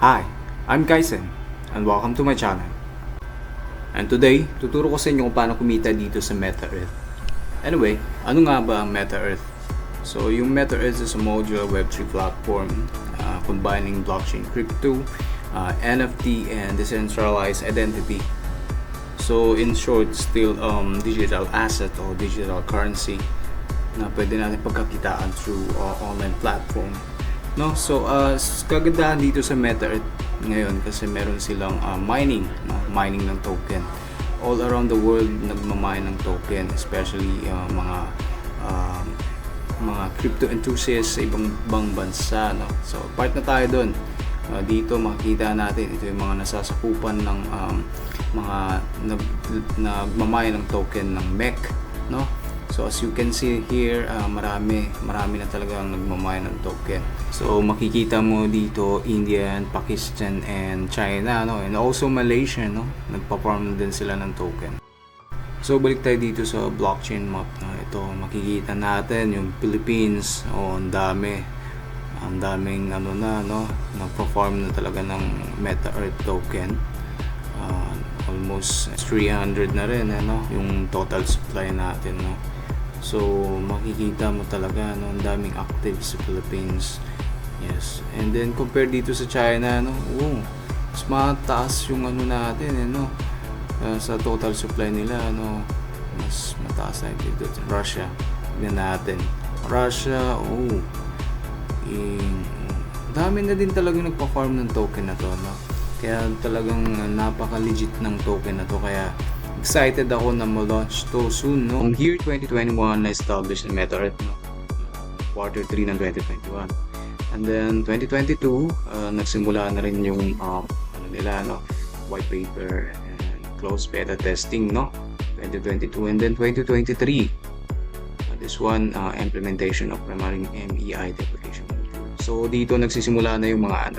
Hi, I'm Kaisen and welcome to my channel. And today, tuturo ko sa inyo kung paano kumita dito sa MetaEarth. Anyway, ano nga ba ang MetaEarth? So, yung MetaEarth is a modular Web3 platform combining blockchain crypto, NFT, and decentralized identity. So, in short, still digital asset or digital currency na pwede natin pagkakitaan through online platform. No, so kagandahan dito sa MetaEarth ngayon kasi meron silang mining ng token. All around the world nagma-mine ng token, especially mga crypto enthusiasts sa ibang bansa, no. So part na tayo doon. Dito makikita natin ito yung mga nasasakupan ng mga nagma-mine ng token ng MEC, no. So as you can see here, marami na talagang nagmamine ng token. So makikita mo dito India, Pakistan, and China, no? And also Malaysia, no? Nagpa-farm din sila ng token. So balik tayo dito sa blockchain map, no? Ito makikita natin yung Philippines. Ang daming no? Nagpa-farm na talaga ng MetaEarth token. Almost 300 na rin, no? Yung total supply natin, no? So makikita mo talaga, no, ang daming active sa Philippines. Yes. And then compare dito sa China, no, mas mataas yung natin, no, sa total supply nila, no, mas mataas na dito. Russia, tignan natin. Russia, dami na din talagang nagpa-farm ng token na to, no. Kaya talagang napaka-legit ng token na to, kaya excited ako na ma-launch to soon, no? Ang year 2021 na-establish ng MetaEarth, no? Quarter 3 ng 2021. And then 2022, nagsimula na rin yung white paper and closed beta testing, no? 2022. And then 2023, this one, implementation of Pramarin MEI deprecation. So dito nagsisimula na yung mga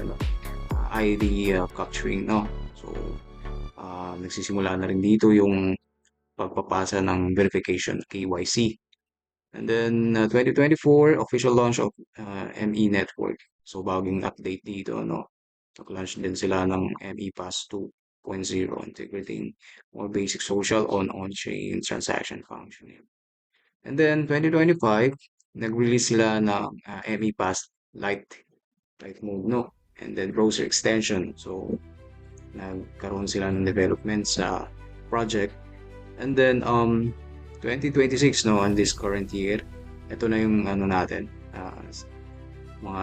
ID capturing, no? So nagsisimula na rin dito yung pagpapasa ng verification KYC. And then 2024 official launch of ME network. So bagong update dito, no. Nag-launch din sila ng ME Pass 2.0, integrating more basic social on-chain transaction function. And then 2025 nag-release sila ng ME Pass Lite mode, no. And then browser extension. So nagkaroon sila ng development sa project. And then 2026, no, on this current year, ito na yung natin, mga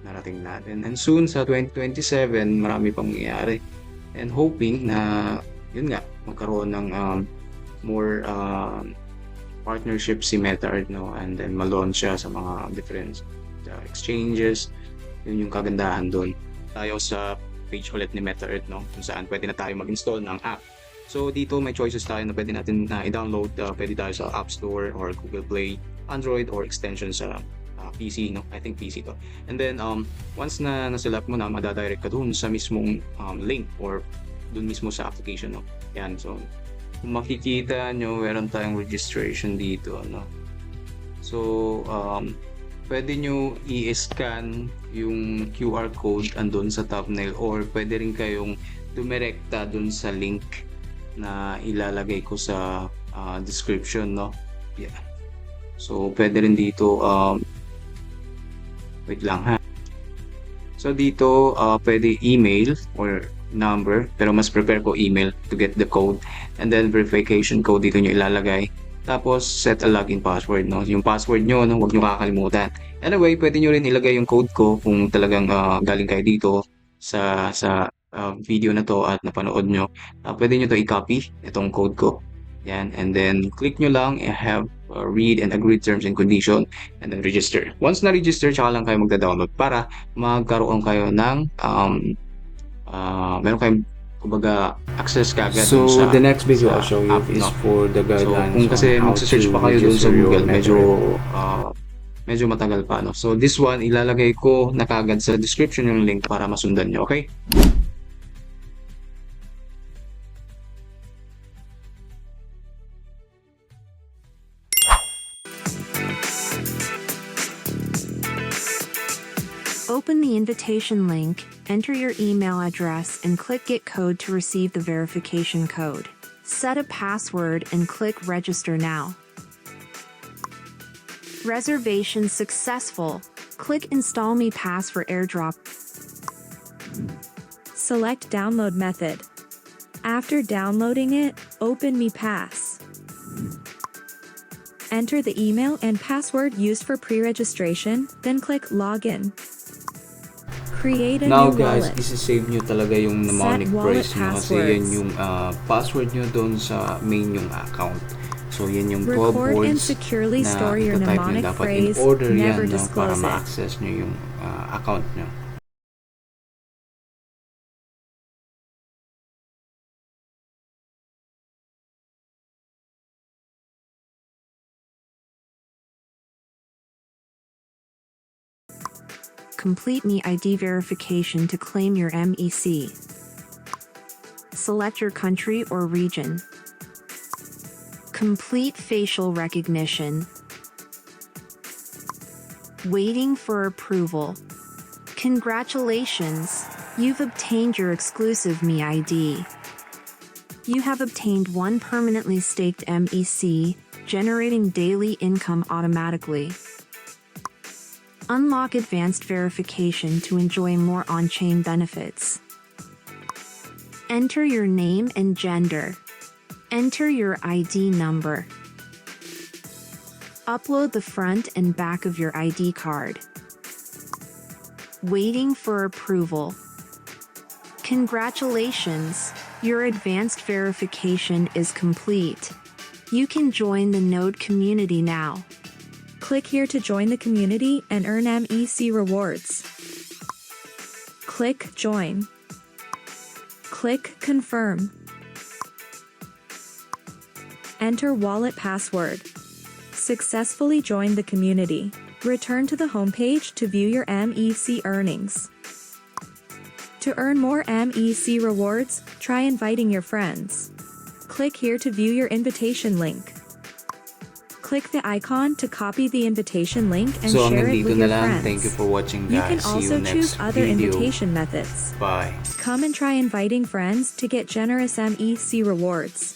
narating natin. And soon sa 2027 marami pang mangyayari, and hoping na yun nga magkaroon ng more partnership si MetaEarth, no, and then ma-launch siya sa mga different exchanges. Yun yung kagandahan doon. Tayo sa page ulit ni MetaEarth, no, kung saan pwede na tayo mag-install ng app. So dito may choices tayo na pwede natin i-download. Pwede tayo sa App Store or Google Play, Android, or extension sa PC, no? I think PC to. And then once na select mo na, madadirect ka dun sa mismong link or dun mismo sa application, no? Yan. So kung makikita nyo, meron tayong registration dito, no? So pwede nyo i-scan yung QR code andun sa thumbnail, or pwede rin kayong dumirekta dun sa link na ilalagay ko sa description, no. Yeah. So pwede rin dito wait lang, ha. So dito pwede email or number, pero mas prefer ko email to get the code, and then verification code dito nyo ilalagay. Tapos set a login password, no. Yung password nyo, no, huwag nyo kakalimutan. Anyway, pwede nyo rin ilagay yung code ko kung talagang galing kayo dito sa video na to at napanood nyo. Pwede nyo to i-copy itong code ko. Yan, and then click nyo lang have read and agree terms and condition, and then register. Once na register, tsaka lang kayo magda-download para magkaroon kayo ng meron kayong kumbaga access kagad. So sa, the next video I'll show you app, is no? for the guidelines. So kung kasi on how magse-search to pa kayo doon sa register your Google, MetaEarth. medyo matagal pa, no? So this one ilalagay ko na kagad sa description yung link para masundan nyo, okay? Open the invitation link, enter your email address and click Get Code to receive the verification code. Set a password and click Register Now. Reservation successful. Click Install Me Pass for AirDrop. Select Download Method. After downloading it, open Me Pass. Enter the email and password used for pre-registration, then click Login. Create a Now new guys, wallet. isi-save nyo talaga yung mnemonic Set wallet phrase nyo kasi passwords. yan yung password nyo doon sa main yung account. So yan yung 12 Record and words securely na store your itatype nyo. mnemonic Dapat in phrase, order never yan, no, para disclose it. ma-access nyo yung account nyo. Complete Me ID verification to claim your MEC. Select your country or region. Complete facial recognition. Waiting for approval. Congratulations! You've obtained your exclusive Me ID. You have obtained one permanently staked MEC, generating daily income automatically. Unlock advanced verification to enjoy more on-chain benefits. Enter your name and gender. Enter your ID number. Upload the front and back of your ID card. Waiting for approval. Congratulations! Your advanced verification is complete. You can join the Node community now. Click here to join the community and earn MEC rewards. Click Join. Click Confirm. Enter wallet password. Successfully joined the community. Return to the homepage to view your MEC earnings. To earn more MEC rewards, try inviting your friends. Click here to view your invitation link. Click the icon to copy the invitation link and So share hanggang it dito with na your lang. friends. Thank you for watching You guys. can See also you next choose other video. invitation methods. Bye. Come and try inviting friends to get generous MEC rewards.